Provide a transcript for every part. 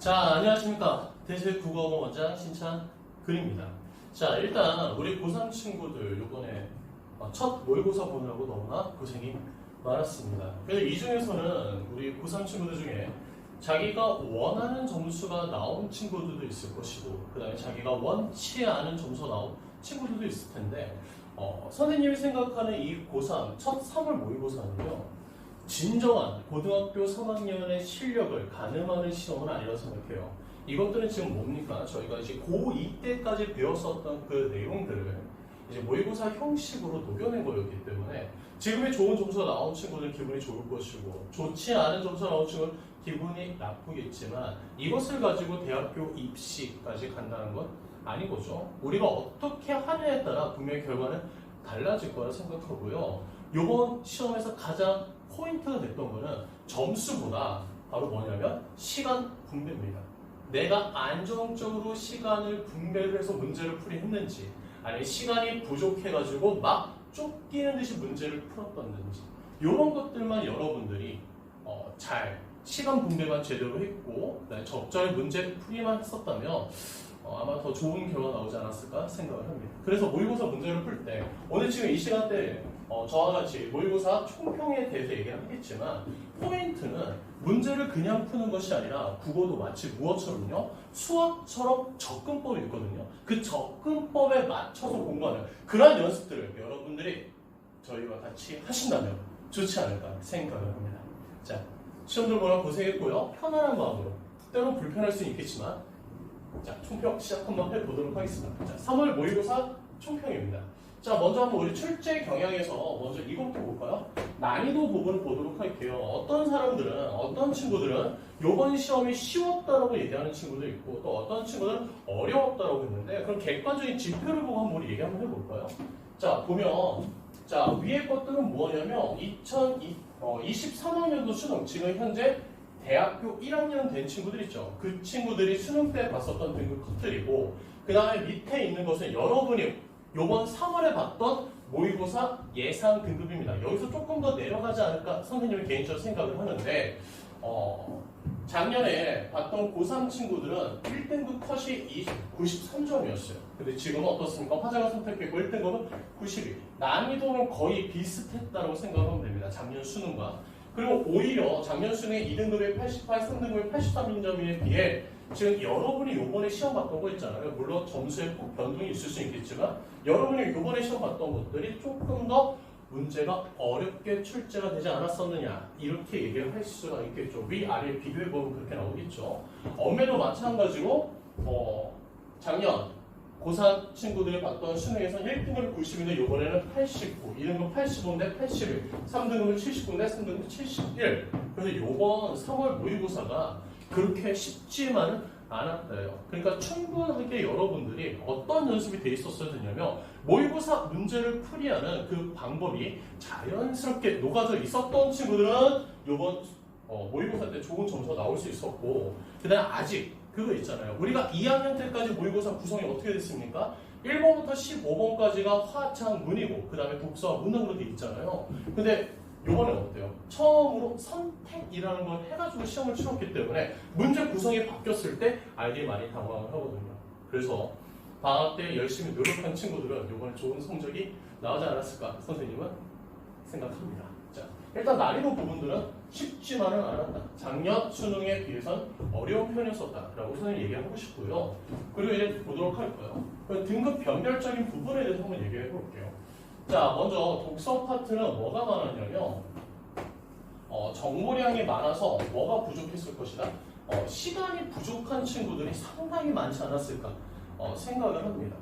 자, 안녕하십니까. 대세국어학원 원장 신찬근입니다. 자, 일단 우리 고3 친구들 요번에 첫 모의고사 보느라고 너무나 고생이 많았습니다. 그래서 이 중에서는 우리 고3 친구들 중에 자기가 원하는 점수가 나온 친구들도 있을 것이고, 그 다음에 자기가 원치 않은 점수가 나온 친구들도 있을 텐데, 선생님이 생각하는 이 고3 첫 3월 모의고사는요, 진정한 고등학교 3학년의 실력을 가늠하는 시험은 아니라고 생각해요. 이것들은 지금 뭡니까? 저희가 이제 고2 때까지 배웠었던 그 내용들을 이제 모의고사 형식으로 녹여낸 거였기 때문에 지금의 좋은 점수가 나온 친구들은 기분이 좋을 것이고, 좋지 않은 점수가 나온 친구는 기분이 나쁘겠지만, 이것을 가지고 대학교 입시까지 간다는 건 아닌 거죠. 우리가 어떻게 하느냐에 따라 분명히 결과는 달라질 거라 생각하고요. 이번 시험에서 가장 포인트가 됐던 거는 점수보다 바로 뭐냐면 시간 분배입니다. 내가 안정적으로 시간을 분배를 해서 문제를 풀이했는지, 아니면 시간이 부족해가지고 막 쫓기는 듯이 문제를 풀었던지, 이런 것들만 여러분들이 잘 시간 분배만 제대로 했고 적절히 문제 풀이만 했었다면 아마 더 좋은 결과가 나오지 않았을까 생각을 합니다. 그래서 모의고사 문제를 풀 때 오늘 지금 이 시간대 저와 같이 모의고사 총평에 대해서 얘기를 하겠지만, 포인트는 문제를 그냥 푸는 것이 아니라 국어도 마치 무엇처럼요? 수학처럼 접근법이 있거든요. 그 접근법에 맞춰서 공부하는 그러한 연습들을 여러분들이 저희와 같이 하신다면 좋지 않을까 생각을 합니다. 자, 시험들 보느라 고생했고요. 편안한 마음으로, 때로 불편할 수는 있겠지만, 자, 총평 시작 한번 해보도록 하겠습니다. 자, 3월 모의고사 총평입니다. 자, 먼저 한번 우리 출제 경향에서 먼저 이것부터 볼까요? 난이도 부분을 보도록 할게요. 어떤 사람들은, 어떤 친구들은 이번 시험이 쉬웠다라고 얘기하는 친구도 있고, 또 어떤 친구들은 어려웠다라고 했는데, 그럼 객관적인 지표를 보고 한번 우리 얘기 한번 해볼까요? 자, 보면, 자, 위에 것들은 뭐냐면 2023학년도 수능, 지금 현재 대학교 1학년 된 친구들 있죠. 그 친구들이 수능 때 봤었던 등급 컷들이고, 그 다음에 밑에 있는 것은 여러분이 요번 3월에 봤던 모의고사 예상 등급입니다. 여기서 조금 더 내려가지 않을까 선생님이 개인적으로 생각을 하는데, 작년에 봤던 고3 친구들은 1등급 컷이 93점이었어요. 근데 지금은 어떻습니까? 화자가 선택했고 1등급은 92. 난이도는 거의 비슷했다고 생각하면 됩니다. 작년 수능과. 그리고 오히려 작년 수능에 2등급에 88, 3등급에 83점에 비해 지금 여러분이 요번에 시험 봤던 거 있잖아요. 물론 점수에 변동이 있을 수 있겠지만, 여러분이 요번에 시험 봤던 것들이 조금 더 문제가 어렵게 출제가 되지 않았었느냐, 이렇게 얘기를 할 수가 있겠죠. 위아래 비교해보면 그렇게 나오겠죠. 엄매도 마찬가지로 작년 고3 친구들이 봤던 수능에서 1등급을 90인데 요번에는 89, 2등급 85인데 81, 3등급은 79인데 3등급 71. 그래서 요번 3월 모의고사가 그렇게 쉽지만은 않았대요. 그러니까 충분하게 여러분들이 어떤 연습이 돼 있었어야 되냐면, 모의고사 문제를 풀이하는 그 방법이 자연스럽게 녹아져 있었던 친구들은 요번 모의고사 때 좋은 점수가 나올 수 있었고, 그 다음에 아직 그거 있잖아요. 우리가 2학년 때까지 모의고사 구성이 어떻게 됐습니까? 1번부터 15번까지가 화창 문이고, 그 다음에 독서와 문학으로 돼 있잖아요. 근데 요번에 어때요? 처음으로 선택이라는 걸 해가지고 시험을 치렀기 때문에 문제 구성이 바뀌었을 때 아이들이 많이 당황을 하거든요. 그래서 방학 때 열심히 노력한 친구들은 요번에 좋은 성적이 나오지 않았을까 선생님은 생각합니다. 자, 일단 난이도 부분들은 쉽지만은 않았다. 작년 수능에 비해선 어려운 편이었었다라고 선생님 얘기하고 싶고요. 그리고 이제 보도록 할까요? 등급 변별적인 부분에 대해서 한번 얘기해 볼게요. 자, 먼저 독서 파트는 뭐가 많았냐면, 정보량이 많아서 뭐가 부족했을 것이다? 시간이 부족한 친구들이 상당히 많지 않았을까 생각을 합니다.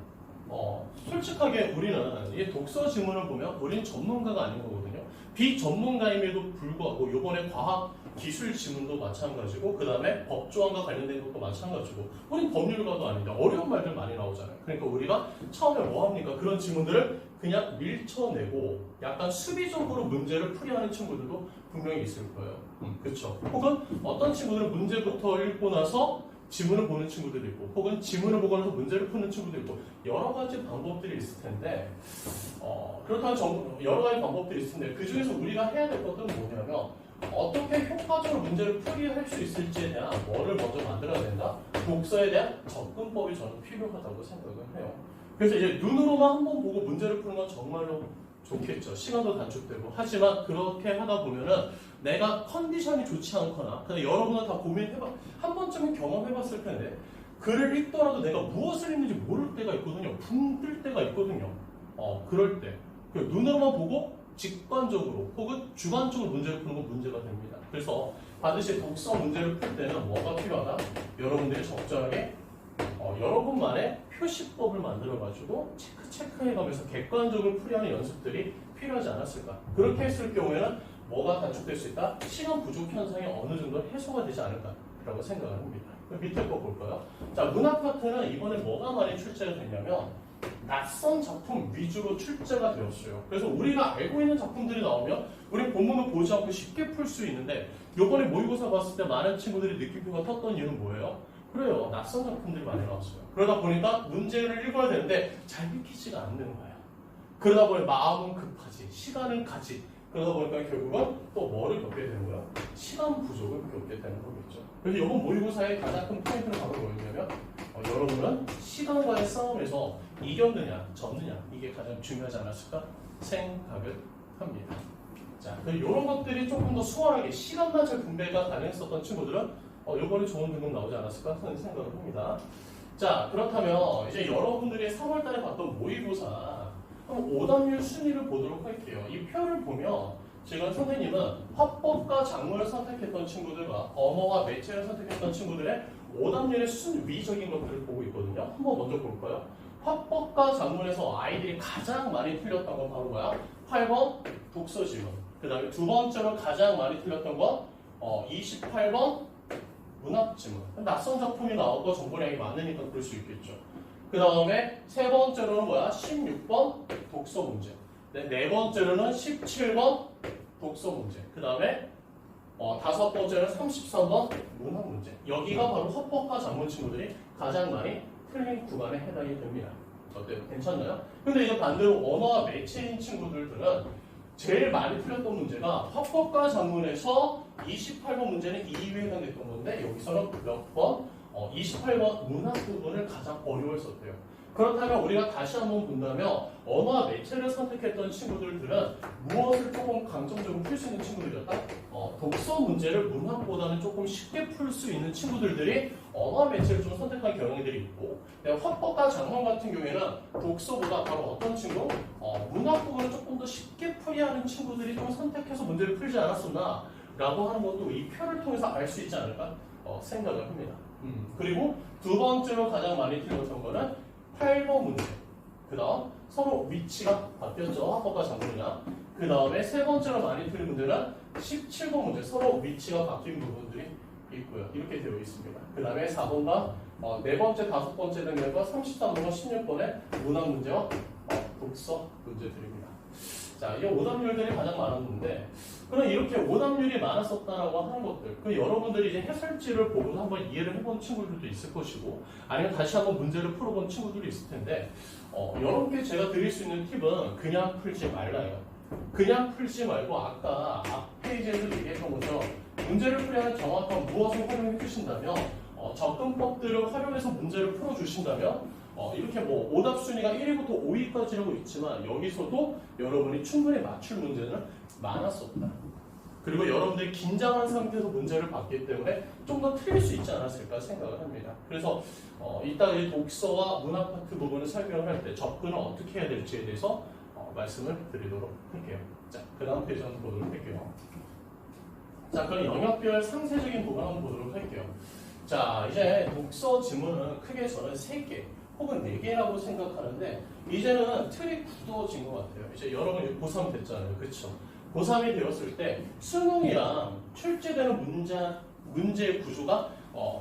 솔직하게 우리는 이 독서 지문을 보면 우리는 전문가가 아닌 거거든요. 비전문가임에도 불구하고 요번에 과학 기술 지문도 마찬가지고, 그 다음에 법조항과 관련된 것도 마찬가지고, 우린 법률가도 아닌데 어려운 말들 많이 나오잖아요. 그러니까 우리가 처음에 뭐 합니까? 그런 지문들을 그냥 밀쳐내고 약간 수비적으로 문제를 풀이하는 친구들도 분명히 있을 거예요. 그렇죠. 혹은 어떤 친구들은 문제부터 읽고 나서 지문을 보는 친구들도 있고 혹은 지문을 보고 나서 문제를 푸는 친구도 있고 여러 가지 방법들이 있을 텐데 그렇다면 여러 가지 방법들이 있을 텐데 그 중에서 우리가 해야 될 것들은 뭐냐면 어떻게 효과적으로 문제를 풀이할 수 있을지에 대한 뭐를 먼저 만들어야 된다? 독서에 대한 접근법이 저는 필요하다고 생각을 해요. 그래서 이제 눈으로만 한번 보고 문제를 푸는 건 정말로 좋겠죠. 시간도 단축되고. 하지만 그렇게 하다 보면은 내가 컨디션이 좋지 않거나 그냥 여러분은 다 한 번쯤은 경험해봤을 텐데 글을 읽더라도 내가 무엇을 읽는지 모를 때가 있거든요. 붕 뜰 때가 있거든요. 그럴 때 눈으로만 보고 직관적으로 혹은 주관적으로 문제를 푸는 건 문제가 됩니다. 그래서 반드시 독서 문제를 풀 때는 뭐가 필요하다? 여러분들이 적절하게 여러분만의 표시법을 만들어가지고 체크해가면서 객관적으로 풀이하는 연습들이 필요하지 않았을까? 그렇게 했을 경우에는 뭐가 단축될 수 있다? 시간 부족 현상이 어느 정도 해소가 되지 않을까라고 생각을 합니다. 밑에 거 볼까요? 자, 문학 파트는 이번에 뭐가 많이 출제가 됐냐면 낯선 작품 위주로 출제가 되었어요. 그래서 우리가 알고 있는 작품들이 나오면 우리 본문을 보지 않고 쉽게 풀 수 있는데 요번에 모의고사 봤을 때 많은 친구들이 느낌표가 텄던 이유는 뭐예요? 그래요. 낯선 작품들이 많이 나왔어요. 그러다 보니까 문제를 읽어야 되는데 잘 읽히지가 않는 거예요. 그러다 보니 마음은 급하지, 시간은 가지. 그러다 보니까 결국은 또 뭐를 겪게 되는 거예요? 시간 부족을 겪게 되는 거겠죠. 그래서 이번 모의고사의 가장 큰 포인트는 바로 뭐였냐면 여러분은 시간과의 싸움에서 이겼느냐, 졌느냐 이게 가장 중요하지 않았을까 생각을 합니다. 자, 이런 것들이 조금 더 수월하게 시간만 잘 분배가 가능했었던 친구들은 이번에 좋은 등급 나오지 않았을까 하는 생각을 합니다. 자, 그렇다면 이제 여러분들이 3월달에 봤던 모의고사 한번 오답률 순위를 보도록 할게요. 이 표를 보면 지금 선생님은 화법과 작문을 선택했던 친구들과 언어와 매체를 선택했던 친구들의 오답률의 순위적인 것들을 보고 있거든요. 한번 먼저 볼까요? 화법과 작문에서 아이들이 가장 많이 틀렸던 건 바로 뭐야? 8번 독서 지문. 그 다음에 두 번째로 가장 많이 틀렸던 건 28번 문학 지문. 낯선 작품이 나오고 정보량이 많으니까 그럴 수 있겠죠. 그 다음에 세 번째로는 뭐야? 16번 독서 문제. 네 번째로는 17번 독서 문제. 그 다음에 다섯 번째는 33번 문학 문제. 여기가 바로 화법과 작문 친구들이 가장 많이 틀린 구간에 해당이 됩니다. 어때요? 괜찮나요? 근데 이제 반대로 언어와 매체인 친구들은 제일 많이 틀렸던 문제가 화법과 작문에서 28번 문제는 2위에 해당됐던 건데 여기서는 몇 번? 28번 문학 부분을 가장 어려워했었대요. 그렇다면 우리가 다시 한번 본다면 언어와 매체를 선택했던 친구들은 무엇을 조금 강점적으로 풀 수 있는 친구들이었다? 독서 문제를 문학보다는 조금 쉽게 풀 수 있는 친구들이 언어와 매체를 좀 선택한 경향들이 있고 화법과 작문 같은 경우에는 독서보다 바로 어떤 친구? 문학 부분을 조금 더 쉽게 풀이하는 친구들이 좀 선택해서 문제를 풀지 않았었나? 라고 하는 것도 이 표를 통해서 알 수 있지 않을까 생각을 합니다. 그리고 두 번째로 가장 많이 틀렸던 거는 8번 문제. 그 다음 서로 위치가 바뀌었죠. 화법과 작문이랑. 그 다음에 세 번째로 많이 틀린 문제는 17번 문제. 서로 위치가 바뀐 부분들이 있고요. 이렇게 되어 있습니다. 그 다음에 4번과 네 번째, 다섯 번째 등급과 33번과 16번의 문학 문제와 독서 문제들입니다. 자, 이 오답률들이 가장 많았는데 그럼 이렇게 오답률이 많았었다라고 하는 것들 여러분들이 이제 해설지를 보고 한번 이해를 해본 친구들도 있을 것이고 아니면 다시 한번 문제를 풀어본 친구들이 있을 텐데 여러분께 제가 드릴 수 있는 팁은 그냥 풀지 말라요. 그냥 풀지 말고 아까 앞 페이지에서 얘기했던 것처럼 문제를 풀이하는 정확한 무엇을 활용해 주신다면 접근법들을 활용해서 문제를 풀어주신다면 이렇게 뭐 오답 순위가 1위부터 5위까지라고 있지만 여기서도 여러분이 충분히 맞출 문제는 많았었다. 그리고 여러분들이 긴장한 상태에서 문제를 봤기 때문에 좀 더 틀릴 수 있지 않았을까 생각을 합니다. 그래서 이따 이 독서와 문학 파트 부분을 설명을 할 때 접근을 어떻게 해야 될지에 대해서 말씀을 드리도록 할게요. 자, 그 다음 페이지 한번 보도록 할게요. 자, 그럼 영역별 상세적인 부분 한번 보도록 할게요. 자, 이제 독서 지문은 크게 저는 3개 혹은 4개라고 생각하는데 이제는 틀이 굳어진 것 같아요. 이제 여러분이 고3 됐잖아요. 그렇죠? 고3이 되었을 때 수능이랑 출제되는 문제의 구조가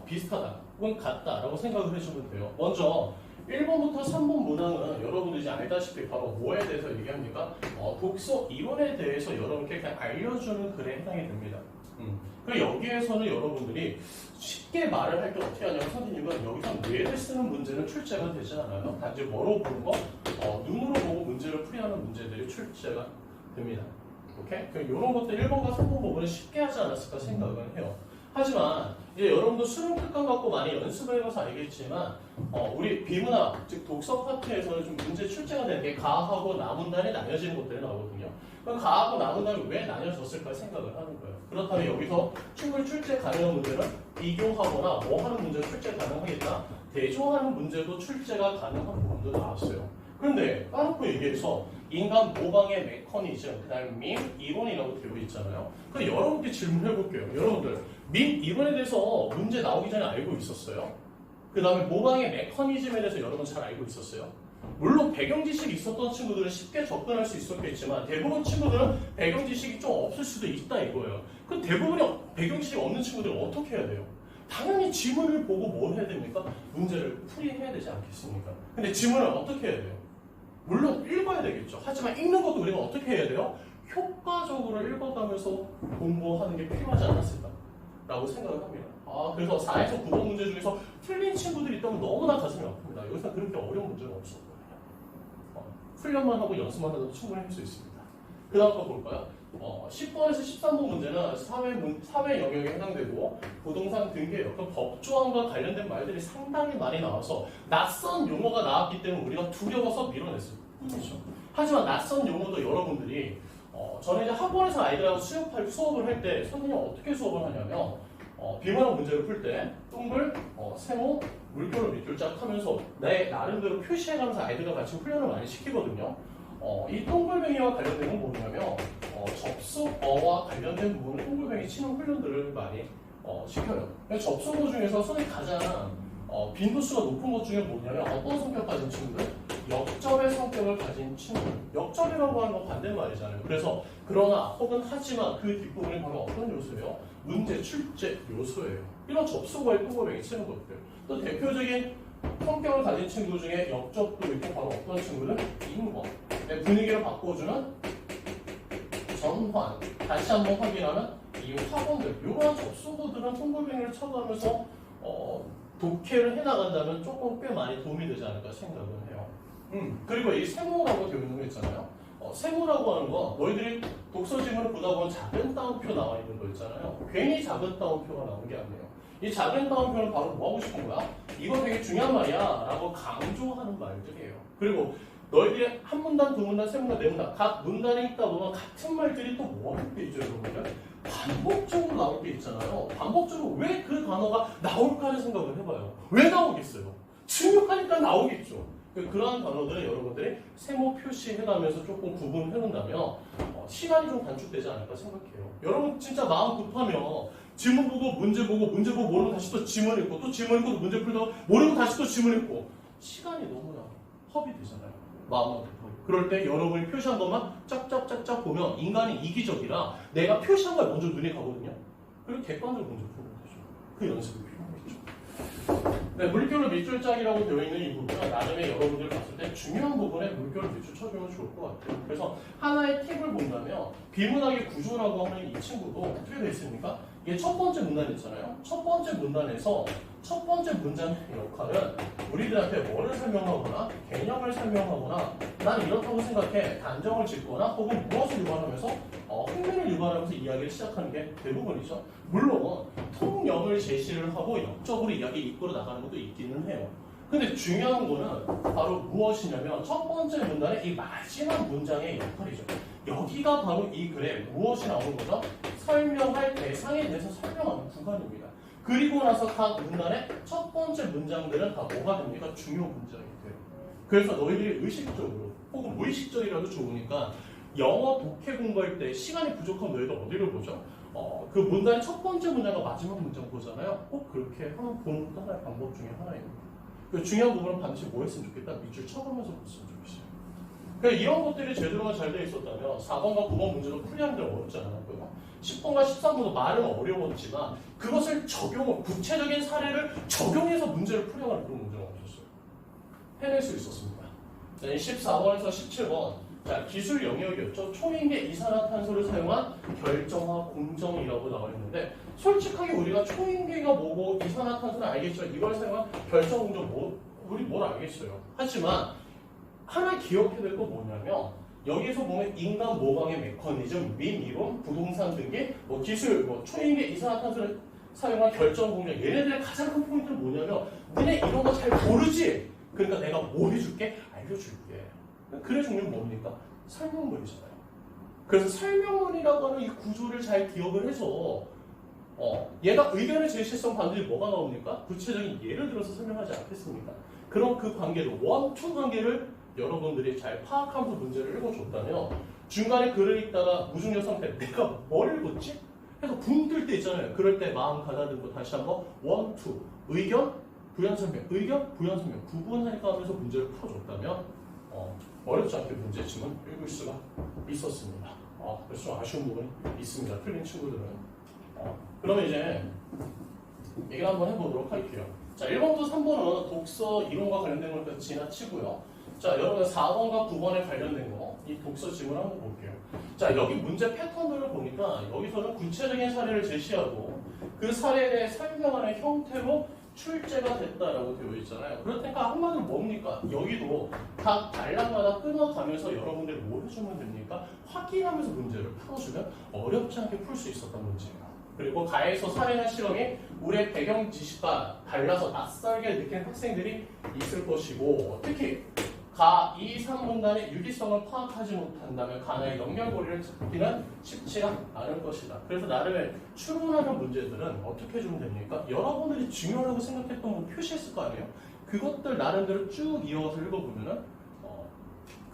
비슷하다 혹은 같다라고 생각을 해주면 돼요. 먼저 1번부터 3번 문항은 여러분들이 이제 알다시피 바로 뭐에 대해서 얘기합니까? 독서 이론에 대해서 여러분께 그냥 알려주는 글에 해당이 됩니다. 그리고 여기에서는 여러분들이 쉽게 말을 할 때 어떻게 하냐면 선생님은 여기서 뇌를 쓰는 문제는 출제가 되지 않아요. 단지 뭐로 보는 거? 눈으로 보고 문제를 풀이하는 문제들이 출제가 됩니다. 오케이? 이런 것들 1번과 3번 부분은 쉽게 하지 않았을까 생각을 해요. 하지만 이제 여러분도 수능 특강 갖고 많이 연습을 해봐서 알겠지만 우리 비문학 즉 독서 파트에서는 좀 문제 출제가 되는 게 가하고 나문단에 나뉘어지는 것들이 나오거든요. 그럼 가하고 나문단이 왜 나뉘어졌을까 생각을 하는 거예요. 그렇다면 여기서 충분히 출제 가능한 문제는 비교하거나 뭐 하는 문제는 출제 가능하겠다. 대조하는 문제도 출제가 가능한 부분도 나왔어요. 그런데 까놓고 얘기해서 인간 모방의 메커니즘, 그 다음에 밈 이론이라고 되어 있잖아요. 그럼 여러분께 질문해 볼게요. 여러분들 밈 이론에 대해서 문제 나오기 전에 알고 있었어요? 그 다음에 모방의 메커니즘에 대해서 여러분 잘 알고 있었어요? 물론 배경 지식이 있었던 친구들은 쉽게 접근할 수 있었겠지만 대부분 친구들은 배경 지식이 좀 없을 수도 있다 이거예요. 그럼 대부분이 배경 지식이 없는 친구들은 어떻게 해야 돼요? 당연히 지문을 보고 뭘 해야 됩니까? 문제를 풀이해야 되지 않겠습니까? 근데 지문을 어떻게 해야 돼요? 물론 읽어야 되겠죠. 하지만 읽는 것도 우리가 어떻게 해야 돼요? 효과적으로 읽어가면서 공부하는 게 필요하지 않았을까? 라고 생각을 합니다. 그래서 4에서 9번 문제 중에서 틀린 친구들이 있다면 너무나 가슴이 아픕니다. 여기서 그렇게 어려운 문제는 없을 거예요. 훈련만 하고 연습만 해도 충분히 할 수 있습니다. 그 다음 거 볼까요? 10번에서 13번 문제는 사회 영역에 해당되고 부동산 등기의 어떤 법조항과 관련된 말들이 상당히 많이 나와서 낯선 용어가 나왔기 때문에 우리가 두려워서 밀어냈을 뿐이죠. 하지만 낯선 용어도 여러분들이 저는 이제 학원에서 아이들하고 수업을 할 때 선생님이 어떻게 수업을 하냐면 비문학 문제를 풀 때 둥글, 세모, 물결로 밑줄짝 하면서 내 나름대로 표시해가면서 아이들과 같이 훈련을 많이 시키거든요. 이 동글뱅이와 관련된 건 뭐냐면 접속어와 관련된 부분을 동글뱅이 치는 훈련들을 많이 시켜요. 접속어 중에서 선생님이 가장 빈도수가 높은 것 중에 뭐냐면 어떤 성격 가진 친구들? 역접의 성격을 가진 친구들. 역접이라고 하는 건 반대말이잖아요. 그래서 그러나 혹은 하지만 그 뒷부분이 바로 어떤 요소예요? 문제 출제 요소예요. 이런 접속어의 동글뱅이 치는 것들. 또 대표적인 성격을 가진 친구 중에 역접도 있고 바로 어떤 친구는 인권. 분위기를 바꿔주는 전환. 다시 한번 확인하는 이 학원들. 이러한 접속어들은 동글뱅이를 쳐가면서 독해를 해나간다면 조금 꽤 많이 도움이 되지 않을까 생각을 해요. 그리고 이 세모라고 되어 있는 거 있잖아요. 세모라고 하는 거 너희들이 독서 지문을 보다 보면 작은 따옴표 나와 있는 거 있잖아요. 괜히 작은 따옴표가 나온 게 아니에요. 이 작은 따옴표는 바로 뭐 하고 싶은 거야? 이거 되게 중요한 말이야 라고 강조하는 말들이에요. 그리고 너희들이 한 문단, 두 문단, 세 문단, 네 문단 각 문단에 있다 보면 같은 말들이 또 뭐 하는 게 있죠 여러분들? 반복적으로 나올 게 있잖아요. 반복적으로 왜 그 단어가 나올까 하는 생각을 해봐요. 왜 나오겠어요? 중요하니까 나오겠죠. 그러한 단어들을 여러분들이 세모 표시해가면서 조금 구분해놓는다면 시간이 좀 단축되지 않을까 생각해요. 여러분 진짜 마음 급하면 지문 보고 문제 보고 모르고 다시 또 지문 읽고 또 지문 읽고 또 문제 풀다가 모르고 다시 또 지문 읽고 시간이 너무나 허비되잖아요. 마음만 급하고. 그럴 때 여러분이 표시한 것만 짝짝짝짝 보면 인간이 이기적이라 내가 표시한 걸 먼저 눈에 가거든요. 그리고 객관적으로 먼저 보는 거죠. 그 연습이 필요하겠죠. 네, 물결로 밑줄짝이라고 되어 있는 이 부분은 나름의 여러분들 봤을 때 중요한 부분에 물결로 밑줄 쳐주면 좋을 것 같아요. 그래서 하나의 팁을 본다면 비문학의 구조라고 하는 이 친구도 어떻게 되어 있습니까? 이게 첫 번째 문단 있잖아요. 첫 번째 문단에서 첫 번째 문장의 역할은 우리들한테 뭐를 설명하거나 개념을 설명하거나 난 이렇다고 생각해 단정을 짓거나 혹은 무엇을 유발하면서 흥미를 유발하면서 이야기를 시작하는 게 대부분이죠. 물론 통념을 제시를 하고 역적으로 이야기 이끌어 나가는 것도 있기는 해요. 근데 중요한 거는 바로 무엇이냐면 첫 번째 문단의 이 마지막 문장의 역할이죠. 여기가 바로 이 글에 무엇이 나오는 거죠? 설명할 대상에 대해서 설명하는 구간입니다. 그리고 나서 각 문단의 첫 번째 문장들은 다 뭐가 됩니까? 중요 문장이 돼요. 그래서 너희들이 의식적으로 혹은 무의식적이라도 좋으니까 영어 독해 공부할 때 시간이 부족한 너희들 어디를 보죠? 그 문단의 첫 번째 문장과 마지막 문장 보잖아요. 꼭 그렇게 한번 보는 것도 하나의 방법 중에 하나입니다. 그 중요한 부분은 반드시 뭐 했으면 좋겠다? 밑줄 쳐가면서 봤으면 좋겠어요. 그러니까 이런 것들이 제대로가 잘 돼 있었다면 4번과 9번 문제도 풀이하는데 어렵지 않았고요. 10번과 13번도 말은 어려웠지만 그것을 구체적인 사례를 적용해서 문제를 풀어가는 그런 문제가 없었어요. 해낼 수 있었습니다. 14번에서 17번 자, 기술 영역이었죠. 초인계 이산화탄소를 사용한 결정화 공정이라고 나와 있는데 솔직하게 우리가 초인계가 뭐고 이산화탄소는 알겠죠. 이걸 사용한 결정 공정 우리 뭘 알겠어요. 하지만 하나 기억해야 될 건 뭐냐면 여기서 보면 인간 모방의 메커니즘, 민 이론, 부동산 등의 뭐 기술, 뭐 초인계 이산화탄소를 사용한 결정 공정 얘네들의 가장 큰 포인트는 뭐냐면 너네 이런 거 잘 모르지? 그러니까 내가 뭘 해줄게? 알려줄게. 글의 종류는 뭡니까? 설명문이잖아요. 그래서 설명문이라고 하는 이 구조를 잘 기억을 해서 얘가 의견의 제시성 반드시 뭐가 나옵니까? 구체적인 예를 들어서 설명하지 않겠습니까? 그럼 그 관계를 원투 관계를 여러분들이 잘 파악하면서 문제를 읽어줬다면 중간에 글을 읽다가 무중력 상태 내가 뭘 읽었지? 해서 붕 뜰 때 있잖아요. 그럴 때 마음 가다듬고 다시 한번 원투 의견 부연 설명 의견 부연 설명 구분하니까 하면서 문제를 풀어줬다면 어렵지 않게 문제집은 읽을 수가 있었습니다. 그래서 좀 아쉬운 부분이 있습니다. 틀린 친구들은. 그러면 이제 얘기를 한번 해보도록 할게요. 자, 1번부터 3번은 독서 이론과 관련된 걸 지나치고요. 자, 여러분 4번과 9번에 관련된 거, 이 독서 지문 한번 볼게요. 자, 여기 문제 패턴들을 보니까 여기서는 구체적인 사례를 제시하고 그 사례에 대해 설명하는 형태로 출제가 됐다라고 되어 있잖아요. 그렇다니까 한마디로 뭡니까? 여기도 각 단락마다 끊어가면서 여러분들이 뭘 해주면 됩니까? 확인하면서 문제를 풀어주면 어렵지 않게 풀 수 있었던 문제예요. 그리고 가에서 사례나 실험이 우리의 배경 지식과 달라서 낯설게 느끼는 학생들이 있을 것이고 특히 가 2, 3문단의 유기성을 파악하지 못한다면 가나의 연결고리를 찾기는 쉽지가 않을 것이다. 그래서 나름의 추론하는 문제들은 어떻게 해주면 됩니까? 여러분들이 중요하다고 생각했던 거 표시했을 거 아니에요? 그것들 나름대로 쭉 이어서 읽어보면은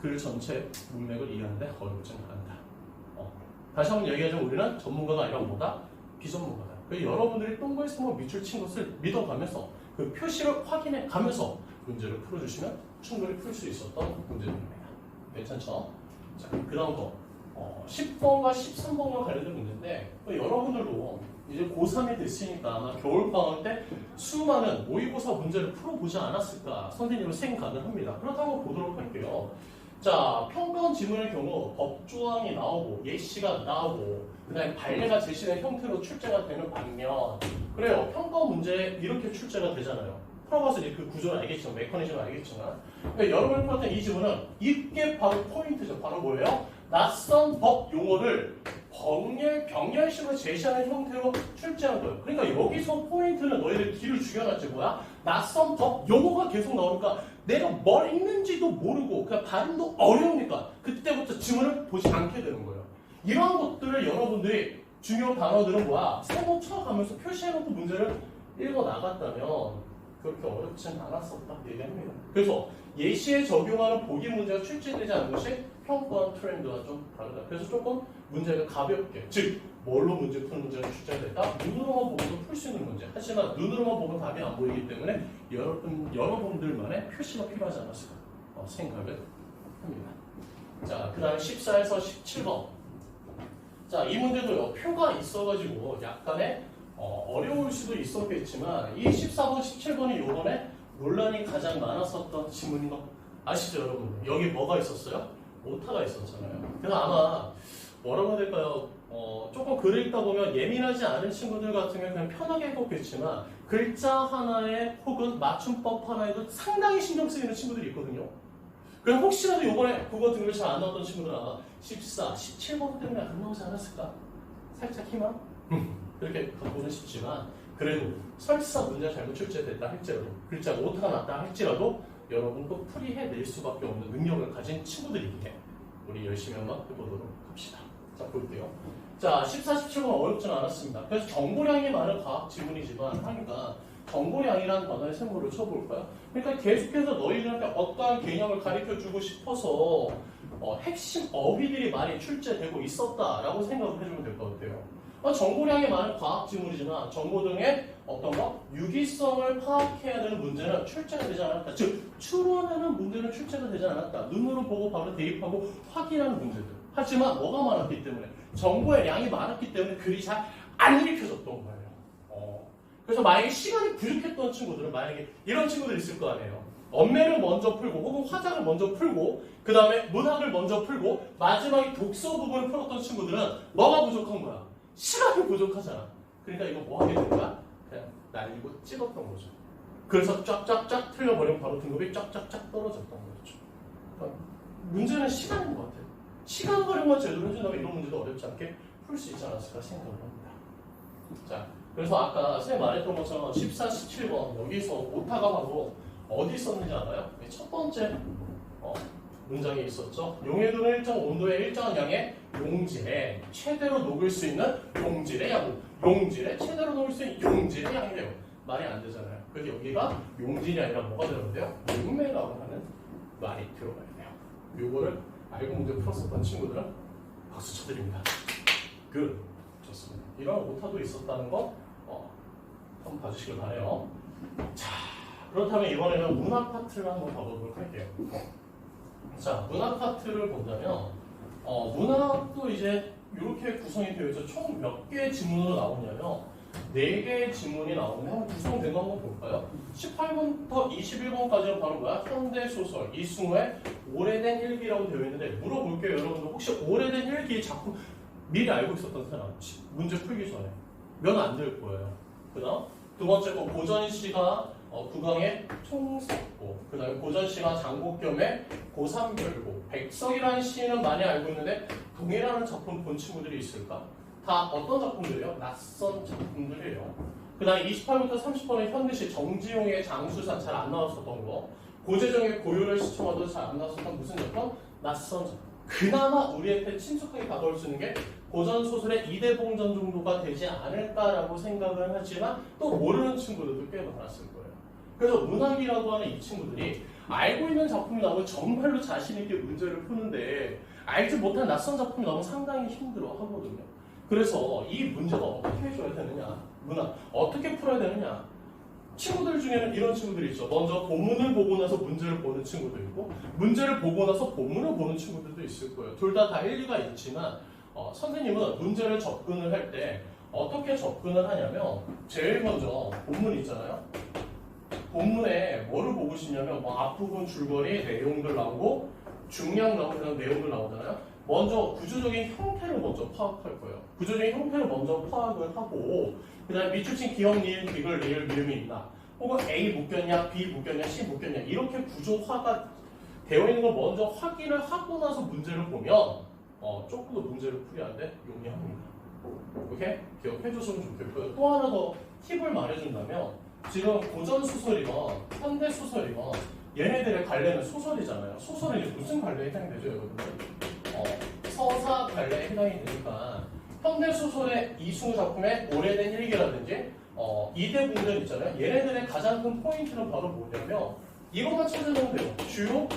글 전체 문맥을 이해하는데 어렵지는 않다. 다시 한번 얘기하자면 우리는 전문가가 아니라 뭐다? 비전문가다. 그래서 여러분들이 동글스모 밑줄 친 것을 믿어가면서 그 표시를 확인해 가면서 문제를 풀어주시면 충분히 풀 수 있었던 문제들입니다. 괜찮죠? 자, 그 다음 거 10번과 13번과 관련된 문제인데 여러분들도 이제 고3이 됐으니까 아마 겨울방학 때 수많은 모의고사 문제를 풀어보지 않았을까 선생님은 생각을 합니다. 그렇다고 보도록 할게요. 자, 평가원 지문의 경우 법조항이 나오고 예시가 나오고 그 다음에 발례가 제시된 형태로 출제가 되는 반면 그래요. 평가원 문제 이렇게 출제가 되잖아요. 풀어봐서 이제 그 구조는 알겠지만 메커니즘은 알겠지만 그러니까 여러분이 풀었던 이 지문은 이게 바로 포인트죠. 바로 뭐예요? 낯선 법 용어를 병렬식으로 제시하는 형태로 출제한 거예요. 그러니까 여기서 포인트는 너희들 길을 죽여놨지 뭐야? 낯선 법 용어가 계속 나오니까 내가 뭘 읽는지도 모르고 그냥 발음도 어려우니까 그때부터 지문을 보지 않게 되는 거예요. 이러한 것들을 여러분들이 중요한 단어들은 뭐야? 세모 쳐가면서 표시해놓고 문제를 읽어나갔다면 그렇게 어렵진 않았었다 얘기합니다. 그래서 예시에 적용하는 보기 문제가 출제되지 않은 것이 평가원 트렌드와 좀 다르다. 그래서 조금 문제가 가볍게, 즉 뭘로 문제 푸는 문제가 출제됐다? 눈으로만 보고도 풀 수 있는 문제. 하지만 눈으로만 보면 답이 안 보이기 때문에 여러분들만의 표시가 필요하지 않았을까 생각을 합니다. 자, 그 다음에 14에서 17번. 자, 이 문제도요, 표가 있어가지고 약간의 어려울 수도 있었겠지만 이 14번, 17번이 요번에 논란이 가장 많았었던 지문인 거 아시죠, 여러분? 여기 뭐가 있었어요? 오타가 있었잖아요. 그래서 아마 뭐라고 해야 될까요? 조금 글을 읽다 보면 예민하지 않은 친구들 같은 경우는 그냥 편하게 읽었겠지만 글자 하나에 혹은 맞춤법 하나에도 상당히 신경 쓰이는 친구들이 있거든요. 그럼 혹시라도 이번에 국어 등급이 잘 안 나왔던 친구들은 아마 14, 17번 때문에 안 나오지 않았을까? 살짝 희망? 그렇게 갖고는 싶지만 그래도 설사 문제가 잘못 출제됐다 할지라도 글자가 오타가 났다 할지라도 여러분도 풀이해낼 수밖에 없는 능력을 가진 친구들이기에 우리 열심히 한번 해보도록 합시다. 자, 볼게요. 자, 14, 17번 어렵지는 않았습니다. 그래서 정보량이 많은 과학 지문이지만 하니까 정보량이라는 단어의 세모를 쳐볼까요? 그러니까 계속해서 너희들한테 어떠한 개념을 가르쳐주고 싶어서 핵심 어휘들이 많이 출제되고 있었다라고 생각을 해주면 될 것 같아요. 정보량이 많은 과학 지문이지만 정보 등의 어떤 거 유기성을 파악해야 되는 문제는 출제가 되지 않았다. 즉 추론하는 문제는 출제가 되지 않았다. 눈으로 보고 바로 대입하고 확인하는 문제들. 하지만 뭐가 많았기 때문에 정보의 양이 많았기 때문에 글이 잘 안 읽혀졌던 거예요. 그래서 만약에 시간이 부족했던 친구들은 만약에 이런 친구들 있을 거 아니에요. 언매를 먼저 풀고 혹은 화작을 먼저 풀고 그 다음에 문학을 먼저 풀고 마지막에 독서 부분을 풀었던 친구들은 뭐가 부족한 거야? 시간이 부족하잖아. 그러니까 이거 뭐 하게 된다? 그냥 날리고 찍었던 거죠. 그래서 쫙쫙쫙 틀려버리면 바로 등급이 쫙쫙쫙 떨어졌던 거죠. 그러니까 문제는 시간인 것 같아요. 시간 활용만 제대로 해준다면 이런 문제도 어렵지 않게 풀 수 있지 않았을까 생각을 합니다. 자, 그래서 아까 선생님 말했던 것처럼 14, 17번 여기서 오타가 바로 어디 있었는지 알아요? 첫 번째 문장에 있었죠. 용해도는 일정 온도에 일정한 양의 용질에 최대로 녹을 수 있는 용질의 양, 용질에 최대로 녹을 수 있는 용질의 양이래요. 말이 안 되잖아요. 그래서 여기가 용질이 아니라 뭐가 들어가요? 용매라고 하는 말이 들어가야 돼요. 요거를 알고 문제 풀었었던 친구들은 박수 쳐드립니다. 좋습니다. 이런 오타도 있었다는 거 한번 봐주시길 바래요. 자, 그렇다면 이번에는 문학 파트를 한번 봐보도록 할게요. 자, 문학 파트를 본다면 문학도 이제 이렇게 구성이 되어 있죠. 총 몇 개의 지문으로 나오냐면 4개의 지문이 나오는데 한번 구성된 거 한번 볼까요? 18번부터 21번까지는 바로 뭐야? 현대소설, 이승우의 오래된 일기라고 되어 있는데 물어볼게요. 여러분들 혹시 오래된 일기 작품 미리 알고 있었던 사람? 문제 풀기 전에 면 안 될 거예요. 그 다음 두 번째 거 고전시가 구강의 총석고, 그 다음에 고전시가 장곡겸의 고삼별곡, 백석이라는 시인은 많이 알고 있는데 동해라는 작품 본 친구들이 있을까? 다 어떤 작품들이에요? 낯선 작품들이에요. 그 다음에 28부터 30번의 현대시 정지용의 장수산 잘 안 나왔었던 거, 고재정의 고요를 시청하도 잘 안 나왔었던 무슨 작품? 낯선 작품. 그나마 우리한테 친숙하게 다가올 수 있는 게 고전소설의 이대봉전 정도가 되지 않을까라고 생각을 하지만 또 모르는 친구들도 꽤 많았을 거예요. 그래서 문학이라고 하는 이 친구들이 알고 있는 작품이 나오면 정말로 자신 있게 문제를 푸는데 알지 못한 낯선 작품이 나오면 상당히 힘들어 하거든요. 그래서 이 문제가 어떻게 해줘야 되느냐, 문학 어떻게 풀어야 되느냐. 친구들 중에는 이런 친구들이 있죠. 먼저 본문을 보고 나서 문제를 보는 친구도 있고 문제를 보고 나서 본문을 보는 친구들도 있을 거예요. 둘 다 일리가 있지만 선생님은 문제를 접근을 할 때 어떻게 접근을 하냐면 제일 먼저 본문 있잖아요. 본문에 뭐를 보고 싶냐면 뭐 앞부분 줄거리 내용들 나오고 중량 나오고 그런 내용들 나오잖아요. 먼저 구조적인 형태를 먼저 파악할 거예요. 구조적인 형태를 먼저 파악을 하고 그 다음에 밑줄친 기억, 니은, 디귿, 리을, 미음이 있나 혹은 A 묶였냐, B 묶였냐, C 묶였냐 이렇게 구조화가 되어 있는 걸 먼저 확인을 하고 나서 문제를 보면 조금 더 문제를 풀이하는데 용이합니다. 오케이? 기억해줬으면 좋겠고요. 또 하나 더 팁을 말해준다면 지금 고전소설이건 현대소설이건 얘네들의 관례는 소설이잖아요. 소설은 이제 무슨 관례에 해당이 되죠, 여러분들? 서사 관례에 해당이 되니까 현대소설의 이승우 작품의 오래된 일기라든지 이대봉전 있잖아요. 얘네들의 가장 큰 포인트는 바로 뭐냐면 이것만 찾아내면 돼요. 주요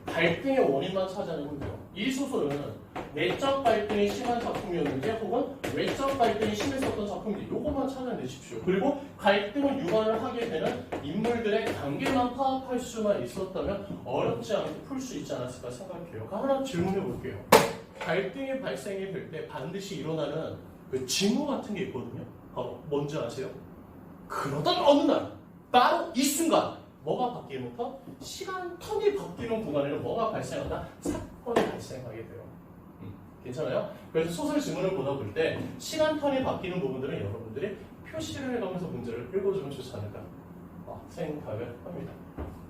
갈등의 원인만 찾아내면 돼요. 이 소설은 내적 갈등이 심한 작품이었는지 혹은 외적 갈등이 심했었던 작품인지 이것만 찾아내십시오. 그리고 갈등을 유발을 하게 되는 인물들의 관계만 파악할 수만 있었다면 어렵지 않게 풀 수 있지 않았을까 생각해요. 하나 질문해 볼게요. 갈등이 발생이 될 때 반드시 일어나는 그 징후 같은 게 있거든요. 바로 뭔지 아세요? 그러던 어느 날 바로 이 순간 뭐가 바뀌면서 시간 턴이 바뀌는 구간에는 뭐가 발생한다? 사건이 발생하게 돼요. 괜찮아요? 그래서 소설 지문을 보다 볼 때 시간 턴이 바뀌는 부분들은 여러분들이 표시를 해가면서 문제를 읽어주면 좋지 않을까 생각을 합니다.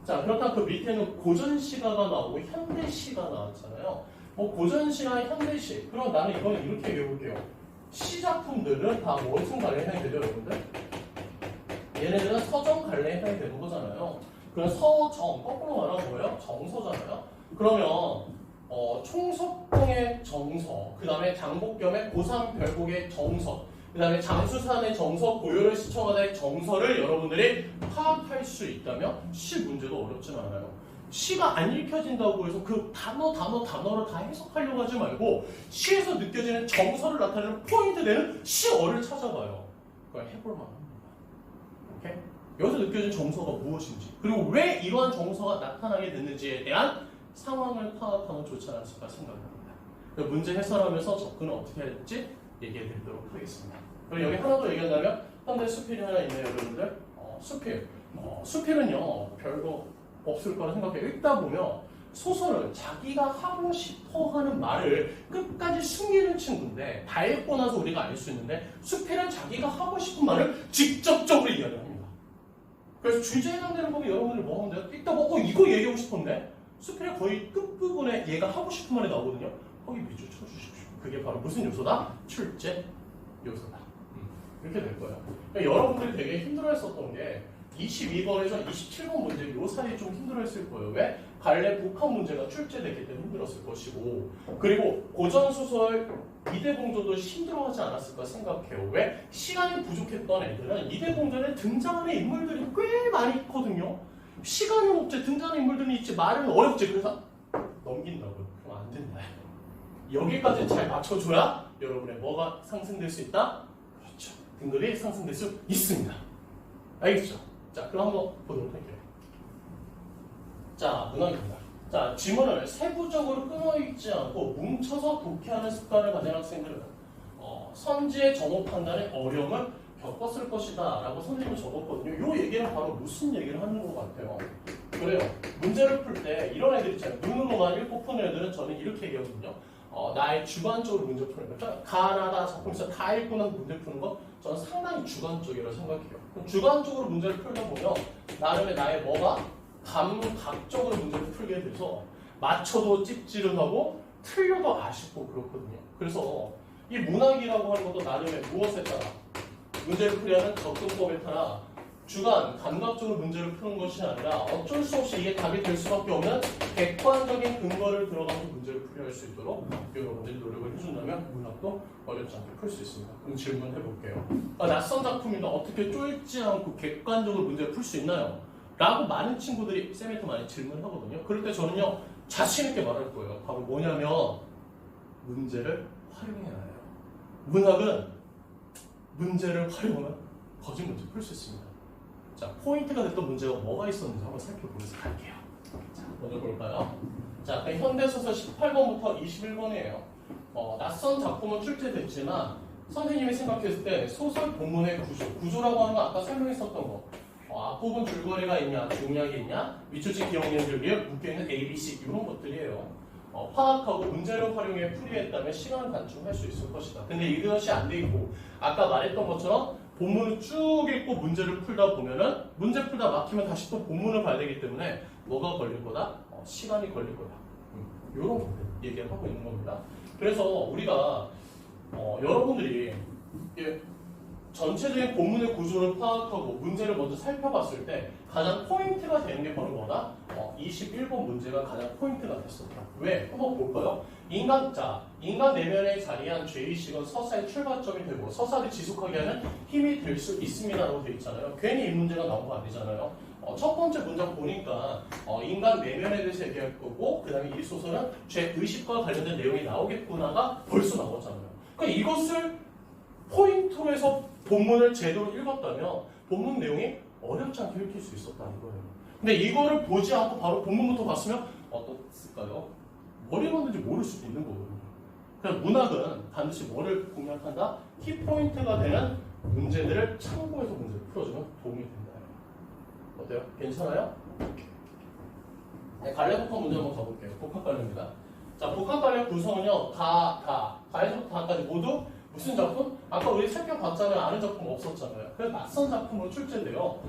자, 그렇다면 그 밑에는 고전시가가 나오고 현대시가 나왔잖아요. 고전시나 현대시. 그럼 나는 이거는 이렇게 얘기해볼게요. 시작품들은 다 무슨 관례에 해당이 되죠, 여러분들? 얘네들은 서정 관례에 해당이 되는 거잖아요. 그럼 서정, 거꾸로 말하면 뭐예요? 정서잖아요. 그러면 총석봉의 정서, 그 다음에 장곡겸의 고삼별곡의 정서, 그 다음에 장수산의 정서, 고요를 시청하다의 정서를 여러분들이 파악할 수 있다면 시 문제도 어렵진 않아요. 시가 안 읽혀진다고 해서 그 단어를 다 해석하려고 하지 말고 시에서 느껴지는 정서를 나타내는 포인트 되는 시어를 찾아봐요. 그걸 해볼 만합니다. 오케이? 여기서 느껴진 정서가 무엇인지 그리고 왜 이러한 정서가 나타나게 됐는지에 대한 상황을 파악하면 좋지 않았을까 생각합니다. 문제 해설하면서 접근을 어떻게 해야 될지 얘기해 드리도록 하겠습니다. 그리고 여기 하나 더 얘기한다면 현대 수필이 하나 있네요, 여러분들. 수필. 수필은요 별거 없을 거라 생각해요. 읽다 보면 소설을 자기가 하고 싶어 하는 말을 끝까지 숨기는 친구인데 다 읽고 나서 우리가 알 수 있는데 수필은 자기가 하고 싶은 말을 직접적으로 이야기를 합니다. 그래서 주제에 해당되는 법이 여러분들이 뭐 하면 돼요? 읽다 보고 이거 얘기하고 싶었네? 수필의 거의 끝부분에 얘가 하고 싶은 말이 나오거든요. 거기 밑줄 쳐주십시오. 그게 바로 무슨 요소다? 출제 요소다. 이렇게 될 거예요. 그러니까 여러분들이 되게 힘들어했었던 게 22번에서 27번 문제 요 사이에 좀 힘들어했을 거예요. 왜? 갈래 북한 문제가 출제됐기 때문에 힘들었을 것이고 그리고 고전소설 이대공조도 힘들어하지 않았을까 생각해요. 왜? 시간이 부족했던 애들은 이대공조에 등장하는 인물들이 꽤 많이 있거든요. 시간은 없지 등장하는 인물들이 있지 말은 어렵지 그래서 넘긴다고요. 그럼 안 된다. 여기까지 잘 맞춰줘야 여러분의 뭐가 상승될 수 있다? 그렇죠. 등급이 상승될 수 있습니다. 알겠죠? 자, 그럼 한번 보도록 할게요. 자, 문항입니다. 자, 지문을 세부적으로 끊어있지 않고 뭉쳐서 독해하는 습관을 가진 학생들은 선지의 정오 판단의 어려움을 겪었을 것이다 라고 선생님이 적었거든요. 이 얘기는 바로 무슨 얘기를 하는 것 같아요. 그래요. 문제를 풀 때 이런 애들 있잖아요. 눈으로만 읽고 푸는 애들은 저는 이렇게 얘기하거든요. 나의 주관적으로 문제 푸는 거. 가나다 작품에서 다 읽고 나서 문제 푸는 거 저는 상당히 주관적이라고 생각해요. 주관적으로 문제를 풀다 보면 나름의 나의 뭐가 감각적으로 문제를 풀게 돼서 맞춰도 찝찝하고 틀려도 아쉽고 그렇거든요. 그래서 이 문학이라고 하는 것도 나름의 무엇에 따라 문제를 풀이하는 접근법에 따라 주관, 감각적으로 문제를 푸는 것이 아니라 어쩔 수 없이 이게 답이 될 수밖에 없는 객관적인 근거를 들어가서 문제를 풀이할 수 있도록 여러분들이 노력을 해준다면 문학도 어렵지 않게 풀 수 있습니다. 그럼 질문해 볼게요. 낯선 작품인데 어떻게 쫄지 않고 객관적으로 문제를 풀 수 있나요? 라고 많은 친구들이 쌤한테 많이 질문하거든요. 그럴 때 저는요 자신 있게 말할 거예요. 바로 뭐냐면 문제를 활용해야 해요. 문학은 문제를 활용하면 거짓 문제 풀 수 있습니다. 자, 포인트가 됐던 문제가 뭐가 있었는지 한번 살펴보면서 갈게요. 자, 먼저 볼까요? 자, 현대소설 18번부터 21번이에요. 낯선 작품은 출제됐지만 선생님이 생각했을 때 소설 본문의 구조라고 하는 건 아까 설명했었던 거. 앞부분 줄거리가 있냐, 중략이 있냐, 밑줄치 기억력을 위해 묶여있는 A, B, C 이런 것들이에요. 파악하고 문제를 활용해 풀이했다면 시간을 단축할 수 있을 것이다. 근데 이것이 안 돼 있고 아까 말했던 것처럼 본문을 쭉 읽고 문제를 풀다 보면은 문제 풀다 막히면 다시 또 본문을 봐야 되기 때문에 뭐가 걸릴 거다? 시간이 걸릴 거다. 이런 얘기를 하고 있는 겁니다. 그래서 우리가 여러분들이 전체적인 본문의 구조를 파악하고 문제를 먼저 살펴봤을 때 가장 포인트가 되는 게 바로 뭐다? 21번 문제가 가장 포인트가 됐었다. 왜? 한번 볼까요? 인간 내면에 자리한 죄의식은 서사의 출발점이 되고 서사를 지속하게 하는 힘이 될 수 있습니다라고 되어 있잖아요. 괜히 이 문제가 나온 거 아니잖아요. 첫 번째 문장 보니까 인간 내면에 대해서 얘기할 거고 그 다음에 이 소설은 죄의식과 관련된 내용이 나오겠구나가 벌써 나왔잖아요. 그러니까 이것을 포인트로 해서 본문을 제대로 읽었다면 본문 내용이 어렵지 않게 읽힐 수 있었다는 거예요. 근데 이거를 보지 않고 바로 본문부터 봤으면 어떻을까요? 뭘 읽었는지 모를 수도 있는 거거든요. 그래서 문학은 반드시 뭐를 공략한다? 키포인트가 되는 문제들을 참고해서 문제를 풀어주면 도움이 된다. 어때요? 괜찮아요? 네, 갈래 복합 문제 한번 가볼게요. 복합 갈래입니다. 자, 복합 갈래 구성은요, 가에서부터 다까지 모두 무슨 작품? 아까 우리 살펴봤잖아요. 아는 작품 없었잖아요. 그래서 낯선 작품으로 출제돼요.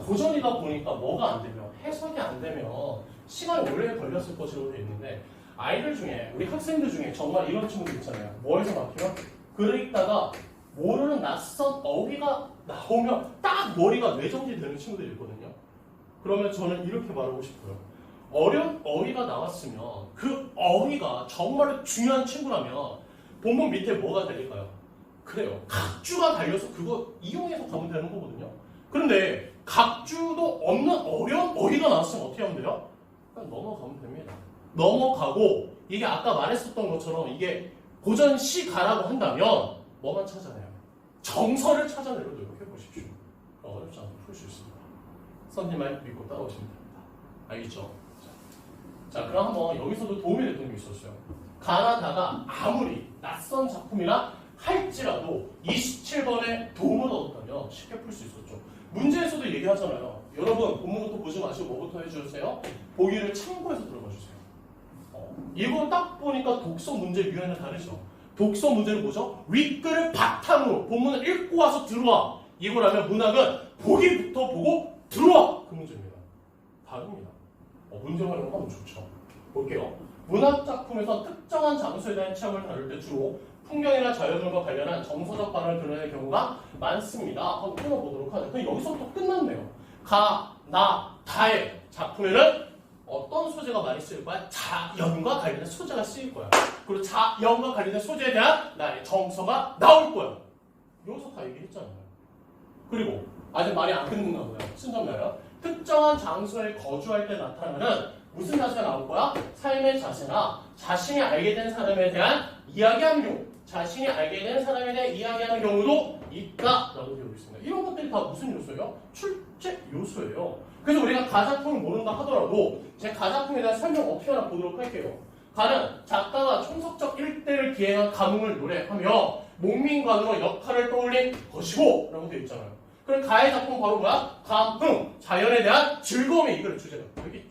고전이다 보니까 뭐가 안 되면, 해석이 안 되면 시간이 오래 걸렸을 것으로 되어 있는데 아이들 중에, 우리 학생들 중에 정말 이런 친구들 있잖아요. 뭐에서 막히면? 글을 읽다가 모르는 낯선 어휘가 나오면 딱 머리가 뇌정지되는 친구들이 있거든요. 그러면 저는 이렇게 말하고 싶어요. 어려운 어휘가 나왔으면 그 어휘가 정말 중요한 친구라면 본문 밑에 뭐가 달릴까요? 그래요. 각주가 달려서 그거 이용해서 가면 되는 거거든요. 그런데 각주도 없는 어려운 어휘가 나왔으면 어떻게 하면 돼요? 그냥 넘어가면 됩니다. 넘어가고 이게 아까 말했었던 것처럼 이게 고전 시가라고 한다면 뭐만 찾아내요? 정서를 찾아내려 노력해 보십시오. 어렵지 않게 풀 수 있습니다. 선생님 말 믿고 따라오시면 됩니다. 알겠죠? 자, 그럼 한번 여기서도 도움이 됐던 게 있었어요. 가나다가 아무리 낯선 작품이라 할지라도 27번에 도움을 얻었다면 쉽게 풀 수 있었죠. 문제에서도 얘기하잖아요. 여러분 본문부터 보지 마시고 뭐부터 해주세요? 보기를 참고해서 들어가 주세요. 이거 딱 보니까 독서 문제 유형은 다르죠. 독서 문제는 뭐죠? 윗글을 바탕으로 본문을 읽고 와서 들어와. 이거라면 문학은 보기부터 보고 들어와. 그 문제입니다. 다릅니다. 문제 활용하면 좋죠. 볼게요. 문학 작품에서 특정한 장소에 대한 체험을 다룰 때 주로 풍경이나 자연과 관련한 정서적 반응을 드러내는 경우가 많습니다. 한번 끊어보도록 하죠. 그럼 여기서부터 끝났네요. 가, 나, 다의 작품에는 어떤 소재가 많이 쓰일 거야? 자연과 관련된 소재가 쓰일 거야. 그리고 자연과 관련된 소재에 대한 나의 정서가 나올 거야. 여기서 다 얘기했잖아요. 그리고 아직 말이 안 끝났나 보요. 순정나요? 특정한 장소에 거주할 때 나타나는 무슨 자세가 나올 거야? 삶의 자세나 자신이 알게 된 사람에 대한 이야기하는 경우, 자신이 알게 된 사람에 대해 이야기하는 경우도 있다라고 되어 있습니다. 이런 것들이 다 무슨 요소예요? 출제 요소예요. 그래서 우리가 가작품을 모른다 하더라도 제 가작품에 대한 설명 어떻게 하나 보도록 할게요. 가는 작가가 총석적 일대를 기행한 가뭄을 노래하며 목민관으로 역할을 떠올린 것이고 라고 되어 있잖아요. 그럼 가의 작품 바로 뭐야? 감흥, 자연에 대한 즐거움이 이걸 주제가 되겠죠.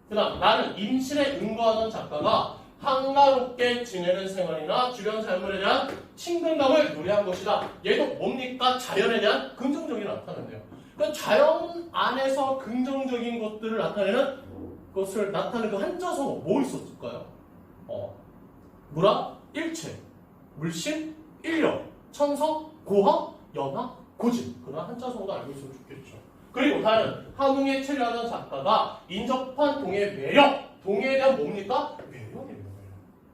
그 다음 나는 임실에 응거하던 작가가 한가롭게 지내는 생활이나 주변 삶에 대한 친근감을 노래한 것이다. 얘도 뭡니까? 자연에 대한 긍정적인 나타낸대요. 그러니까 자연 안에서 긍정적인 것들을 나타내는 것을 나타내는 그 한자성어 뭐 있었을까요? 물화, 일체, 물씬, 인력, 천석, 고학, 연화, 고집. 그런 한자성어도 알고 있으면 좋겠죠. 그리고 다른 함흥에 체류하던 작가가 인접한 동해의 매력, 동해에 대한 뭡니까? 매력이에요.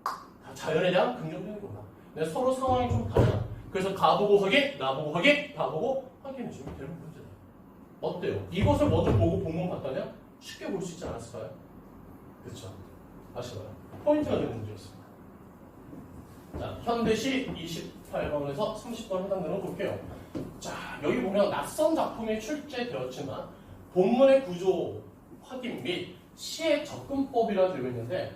다 자연에 대한 긍정적인 거다. 근데 서로 상황이 좀 다르다. 그래서 가보고 확인, 나보고 확인, 다보고 확인해주면 되는 문제다. 어때요? 이것을 먼저 보고 본문 봤다면 쉽게 볼 수 있지 않았을까요? 그렇죠? 아시나요? 포인트가 되는 문제였습니다. 자, 현대시 28번에서 30번 해당되는 거 볼게요. 자, 여기 보면 낯선 작품이 출제되었지만 본문의 구조 확인 및 시의 접근법이라 되어 있는데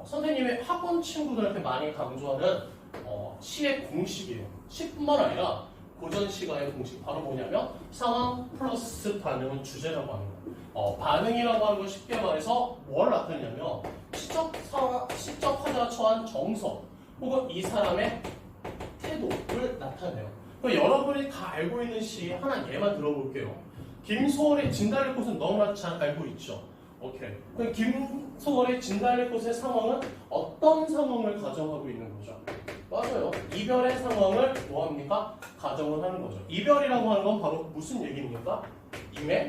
선생님의 학원 친구들한테 많이 강조하는 시의 공식이에요. 시뿐만 아니라 고전 시가의 공식 바로 뭐냐면 상황 플러스 반응은 주제라고 합니다. 반응이라고 하는 건 쉽게 말해서 뭘 나타내냐면 시적 화자가 처한 정서 혹은 이 사람의 태도를 나타내요. 여러분이 다 알고 있는 시 하나 예만 들어볼게요. 김소월의 진달래꽃은 너무나 잘 알고 있죠. 오케이. 그럼 김소월의 진달래꽃의 상황은 어떤 상황을 가정하고 있는 거죠? 맞아요. 이별의 상황을 뭐합니까? 가정을 하는 거죠. 이별이라고 하는 건 바로 무슨 얘기입니까? 임의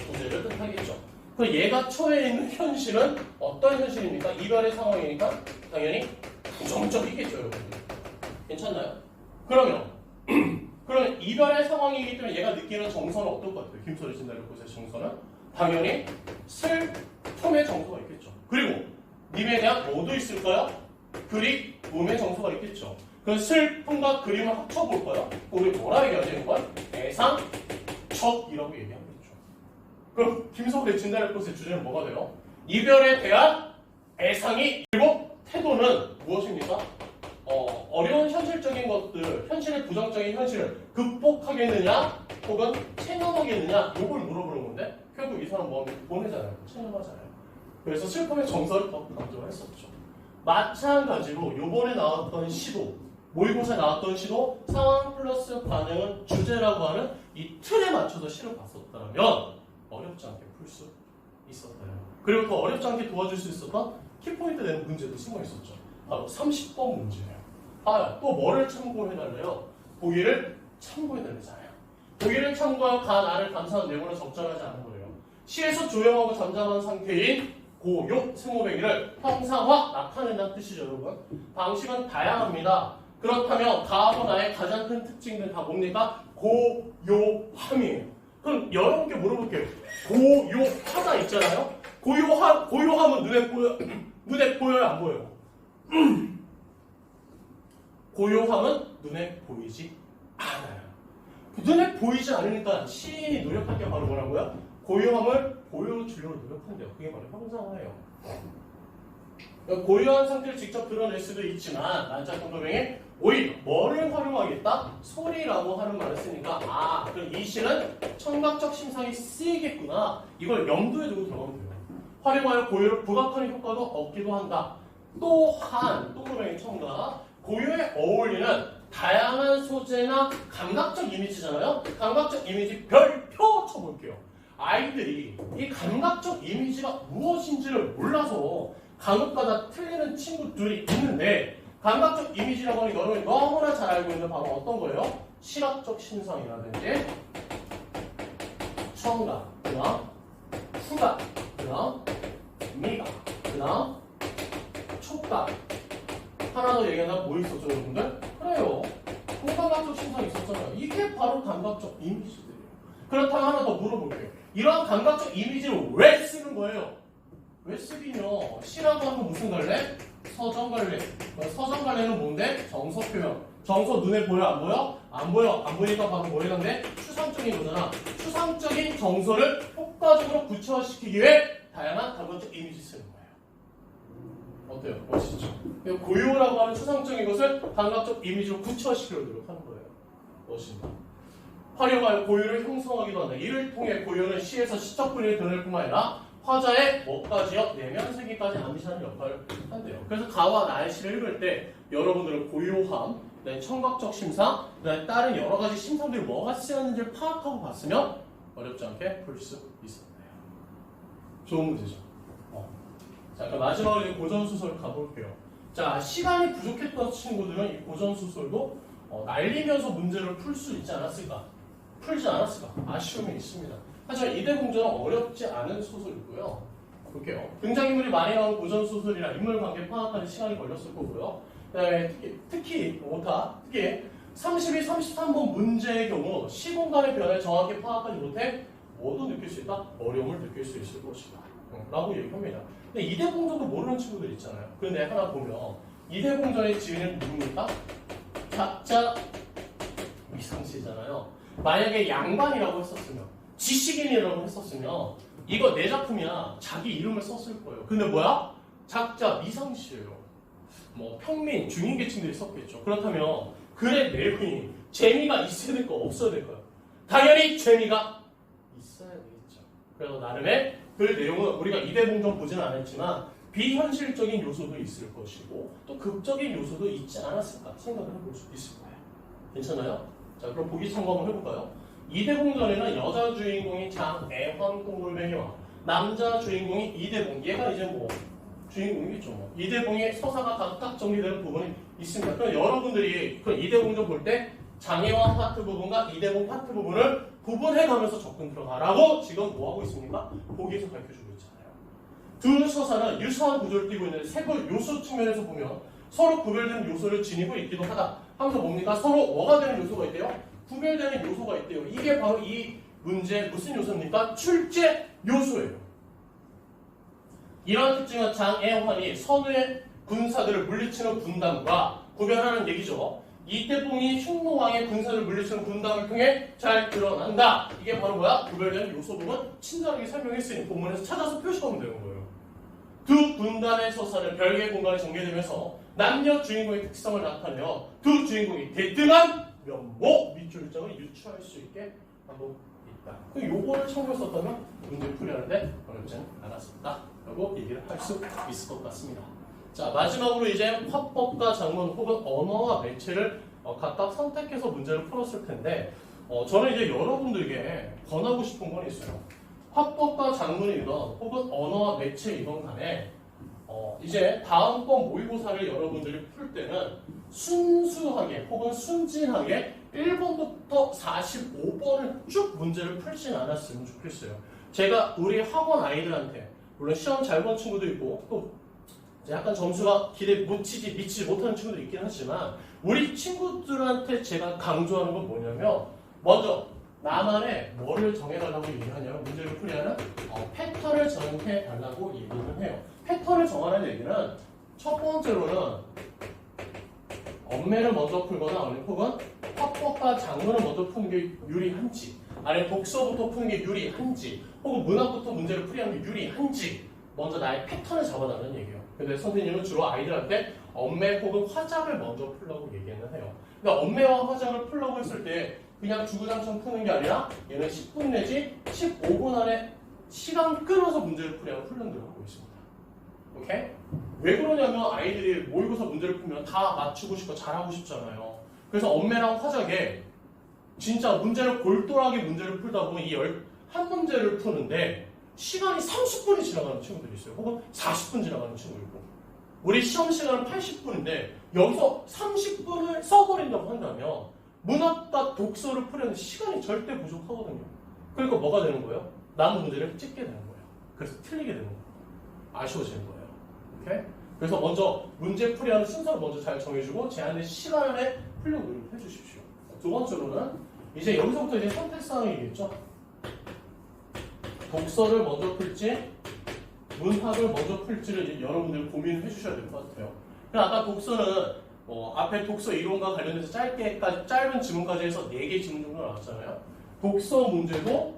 존재를 뜻하겠죠. 그럼 얘가 처해 있는 현실은 어떤 현실입니까? 이별의 상황이니까 당연히 부정적이겠죠, 여러분. 괜찮나요? 그러면 이별의 상황이기 때문에 얘가 느끼는 정서는 어떨 것 같아요? 김소리 진달래꽃의 정서는 당연히 슬픔의 정서가 있겠죠. 그리고 님에 대한 뭐도 있을까요? 그리움의 정서가 있겠죠. 그 슬픔과 그림을 합쳐볼까요? 우리 뭐라 얘기하지 이걸? 애상척이라고 얘기하겠죠. 그럼 김소월의 진달래꽃의 주제는 뭐가 돼요? 이별에 대한 애상이 그리고 태도는 무엇입니까? 어려운 현실적인 것들, 현실의 부정적인 현실을 극복하겠느냐 혹은 체념하겠느냐 이걸 물어보는 건데 결국 이 사람 뭐하면 보내잖아요. 체념하잖아요. 그래서 슬픔의 정서를 더 강조를 했었죠. 마찬가지로 요번에 나왔던 시도 모의고사에 나왔던 시도 상황 플러스 반응은 주제라고 하는 이 틀에 맞춰서 시를 봤었다면 어렵지 않게 풀 수 있었어요. 그리고 더 어렵지 않게 도와줄 수 있었던 키포인트 되는 문제도 숨어 있었죠. 바로 30번 문제예요. 또 뭐를 참고해달래요? 보기를 참고해달래잖아요. 보기를 참고한 가 나를 감사한 내용으로 적절하지 않은 거예요. 시에서 조용하고 잠잠한 상태인 고요 승호뱅이를 형상화 나타낸다는 뜻이죠, 여러분. 방식은 다양합니다. 그렇다면 가하고 나의 가장 큰 특징은 다 뭡니까? 고요함이에요. 그럼 여러분께 물어볼게요. 고요하다 있잖아요. 고요함은 눈에 보여요, 안 보여요? 고요함은 눈에 보이지 않아요. 눈에 보이지 않으니까 시인이 노력할 게 바로 뭐라고요? 고요함을 보여주려고 노력한대요. 그게 바로 형상화예요. 고유한 상태를 직접 드러낼 수도 있지만 난자평도명이 오히려 뭐를 활용하겠다? 소리라고 하는 말을 쓰니까 그럼 이 시는 청각적 심상이 쓰이겠구나. 이걸 염두에 두고 들어가면 돼요. 활용하여 고유를 부각하는 효과도 얻기도 한다. 또한 동그라미 청각 고유에 어울리는 다양한 소재나 감각적 이미지잖아요. 감각적 이미지 별표 쳐볼게요. 아이들이 이 감각적 이미지가 무엇인지를 몰라서 간혹가다 틀리는 친구들이 있는데 감각적 이미지라고 하는 여러분이 너무나 잘 알고 있는 바로 어떤 거예요? 시각적 신상이라든지 청각, 그다음 후각, 그다음 미각, 그다음 촉각. 하나 더 얘기하면 뭐 있었죠, 여러분들? 그래요. 고감각적 신상이 있었잖아요. 이게 바로 감각적 이미지들이에요. 그렇다면 하나 더 물어볼게요. 이러한 감각적 이미지를 왜 쓰는 거예요? 왜 쓰기뇨? 시라고 하는 건 무슨 갈래? 서정갈래. 서정갈래는 뭔데? 정서 표현. 정서 눈에 보여? 안 보여? 안 보여. 안 보이니까 바로 뭐에 간대? 추상적인 거잖아. 추상적인 정서를 효과적으로 구체화시키기 위해 다양한 감각적 이미지 쓰는 거예요. 어때요? 멋있죠? 고유라고 하는 추상적인 것을 감각적 이미지로 구체화시키려고 노력하는 거예요. 멋있다. 활용하여 고유를 형성하기도 한다. 이를 통해 고유는 시에서 시적 분위기를 드러낼 뿐만 아니라 화자의 뭐까지요? 내면 세계까지 암시하는 역할을 한대요. 그래서 가와 나의 시를 읽을 때 여러분들은 고유함, 청각적 심상, 다른 여러 가지 심상들이 뭐가 쓰였는지를 파악하고 봤으면 어렵지 않게 풀 수 있었네요. 좋은 문제죠. 자, 그럼 마지막으로 이제 고전수설 가볼게요. 자, 시간이 부족했던 친구들은 이 고전수설도 날리면서 문제를 풀 수 있지 않았을까? 풀지 않았을까? 아쉬움이 있습니다. 하지만 이대공전은 어렵지 않은 소설이고요. 볼게요. 등장인물이 많이 나오는 고전소설이나 인물관계 파악하는 시간이 걸렸을 거고요. 그다음에 특히 32, 33번 문제의 경우 시공간의 변화를 정확히 파악하지 못해 뭐도 느낄 수 있다? 어려움을 느낄 수 있을 것이다. 라고 얘기합니다. 근데 이대공전도 모르는 친구들 있잖아요. 그런데 하나 보면 이대공전의 지은은 누굽니까? 작자 이상씨잖아요. 만약에 양반이라고 했었으면 지식인이라고 했었으면 이거 내 작품이야. 자기 이름을 썼을 거예요. 근데 뭐야? 작자 미상씨예요. 뭐 평민, 중인계층들이 썼겠죠. 그렇다면 글의 내용이 재미가 있어야 될까 없어야 될까요? 당연히 재미가 있어야 되겠죠. 그래서 나름의 글 내용은 우리가 이대공전 보지는 않았지만 비현실적인 요소도 있을 것이고 또 극적인 요소도 있지 않았을까 생각을 해볼 수 있을 거예요. 괜찮아요? 자, 그럼 보기 참고 한번 해볼까요? 이대공전에는 여자 주인공이 장애환 꽁골뱅이와 남자 주인공이 이대봉. 얘가 이제 뭐 주인공이겠죠. 뭐. 이대봉의 서사가 각각 정리되는 부분이 있습니다. 그럼 여러분들이 그 이대공전 볼 때 장애환 파트 부분과 이대봉 파트 부분을 구분해가면서 접근 들어가라고 지금 뭐 하고 있습니까? 보기에서 밝혀주고 있잖아요. 두 서사는 유사한 구조를 띠고 있는 세부 요소 측면에서 보면 서로 구별되는 요소를 지니고 있기도 하다. 하면서 뭡니까? 서로 뭐가 되는 요소가 있대요? 구별되는 요소가 있대요. 이게 바로 이 문제의 무슨 요소입니까? 출제 요소예요. 이러한 특징은 장애환이 선우의 군사들을 물리치는 군담과 구별하는 얘기죠. 이태봉이 흉노왕의 군사를 물리치는 군담을 통해 잘 드러난다. 이게 바로 뭐야? 구별되는 요소 부분 친절하게 설명했으니 본문에서 찾아서 표시하면 되는 거예요. 두 군단의 서사는 별개의 공간에 전개되면서 남녀 주인공의 특성을 나타내어 두 주인공이 대등한 면모 밑줄점을 유추할 수 있게 하고 있다. 요거를 참고했었다면 문제 풀이하는데 어렵지는 않았었다 라고 얘기를 할 수 있을 것 같습니다. 자, 마지막으로 이제 화법과 장문 혹은 언어와 매체를 각각 선택해서 문제를 풀었을 텐데 저는 이제 여러분들에게 권하고 싶은 건 있어요. 화법과 장문이든 혹은 언어와 매체이든 간에 이제 다음번 모의고사를 여러분들이 풀 때는 순수하게 혹은 순진하게 1번부터 45번을 쭉 문제를 풀진 않았으면 좋겠어요. 제가 우리 학원 아이들한테 물론 시험 잘 본 친구도 있고 또 약간 점수가 기대 미치지 못하는 친구도 있긴 하지만 우리 친구들한테 제가 강조하는 건 뭐냐면 먼저 나만의 뭐를 정해달라고 얘기하냐면 문제를 풀이하는 패턴을 정해달라고 얘기를 해요. 패턴을 정하는 얘기는 첫 번째로는 언매를 먼저 풀거나 혹은 화법과 장문을 먼저 푸는 게 유리한지 아니면 독서부터 푸는 게 유리한지 혹은 문학부터 문제를 풀이하는 게 유리한지 먼저 나의 패턴을 잡아달라는 얘기예요. 근데 선생님은 주로 아이들한테 엄매 혹은 화작을 먼저 풀라고 얘기는 해요. 근데 엄매와 화작을 풀라고 했을 때 그냥 주구장창 푸는 게 아니라 얘는 10분 내지 15분 안에 시간 끌어서 문제를 풀려야 훈련들을 하고 있습니다. 오케이? 왜 그러냐면 아이들이 모의고사 문제를 풀면 다 맞추고 싶고 잘하고 싶잖아요. 그래서 엄매랑 화작에 진짜 문제를 골똘하게 문제를 풀다 보면 이 한 문제를 푸는데 시간이 30분이 지나가는 친구들이 있어요. 혹은 40분 지나가는 친구 있고. 우리 시험 시간은 80분인데 여기서 30분을 써버린다고 한다면 문학과 독서를 풀려는 시간이 절대 부족하거든요. 그러니까 뭐가 되는 거예요? 남은 문제를 찍게 되는 거예요. 그래서 틀리게 되는 거예요. 아쉬워지는 거예요. 오케이? 그래서 먼저 문제 풀이하는 순서를 먼저 잘 정해주고 제한된 시간에 풀려고 노력해 주십시오. 두 번째로는 이제 여기서부터 이제 선택사항이겠죠. 독서를 먼저 풀지 문학을 먼저 풀지를 이제 여러분들 고민을 해주셔야 될 것 같아요. 아까 독서는 앞에 독서 이론과 관련해서 짧은 지문까지 해서 4개 지문 정도 나왔잖아요. 독서 문제도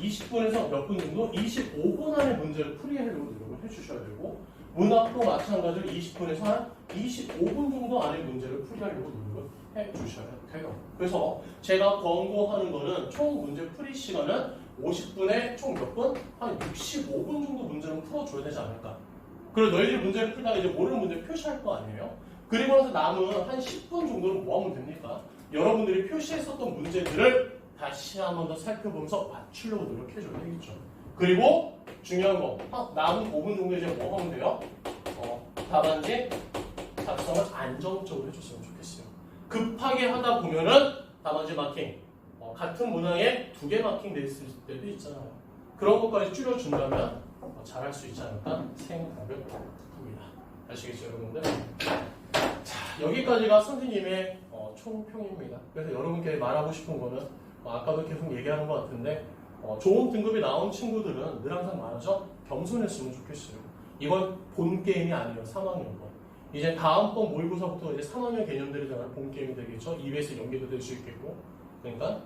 20분에서 몇 분 정도? 25분 안에 문제를 풀이하려고 노력을 해주셔야 되고 문학도 마찬가지로 20분에서 한 25분 정도 안에 문제를 풀이하려고 노력을 해주셔야 돼요. 그래서 제가 권고하는 거는 총 문제 풀이 시간은 50분에 총 몇 분? 한 65분 정도 문제는 풀어줘야 되지 않을까. 그리고 너희들이 문제를 풀다가 이제 모르는 문제 표시할 거 아니에요? 그리고 나서 남은 한 10분 정도는 뭐 하면 됩니까? 여러분들이 표시했었던 문제들을 다시 한 번 더 살펴보면서 맞추려고 노력해줘야 되겠죠. 그리고 중요한 거, 남은 5분 정도 이제 뭐 하면 돼요? 답안지 작성을 안정적으로 해줬으면 좋겠어요. 급하게 하다 보면은 답안지 마킹, 같은 문항에 2개 마킹 돼 있을 때도 있잖아요. 그런 것까지 줄여준다면 잘할 수 있지 않을까 생각을 합니다. 아시겠죠, 여러분들? 자, 여기까지가 선생님의 총평입니다. 그래서 여러분께 말하고 싶은 거는 아까도 계속 얘기하는 것 같은데 좋은 등급이 나온 친구들은 늘 항상 말하죠. 겸손했으면 좋겠어요. 이건 본 게임이 아니에요. 3학년 거. 이제 다음번 모의고사부터 이제 3학년 개념들이잖아요. 본 게임이 되겠죠. EBS 연계도 될 수 있겠고. 그러니까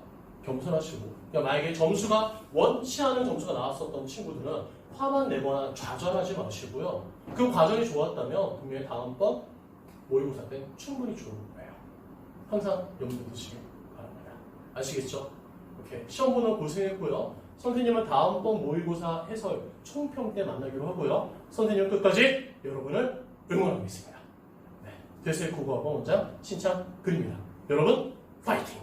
겸손하시고. 그러니까 만약에 점수가 원치 않은 점수가 나왔었던 친구들은 화만 내거나 좌절하지 마시고요. 그 과정이 좋았다면 분명히 다음번 모의고사 때 충분히 좋을 거예요. 항상 염두에 두시기 바랍니다. 아시겠죠? 이렇게 시험 보는 고생했고요. 선생님은 다음번 모의고사 해설 총평 때 만나기로 하고요. 선생님은 끝까지 여러분을 응원하고 있습니다. 네, 대세 국어학원 원장 신창 그립니다. 여러분 파이팅!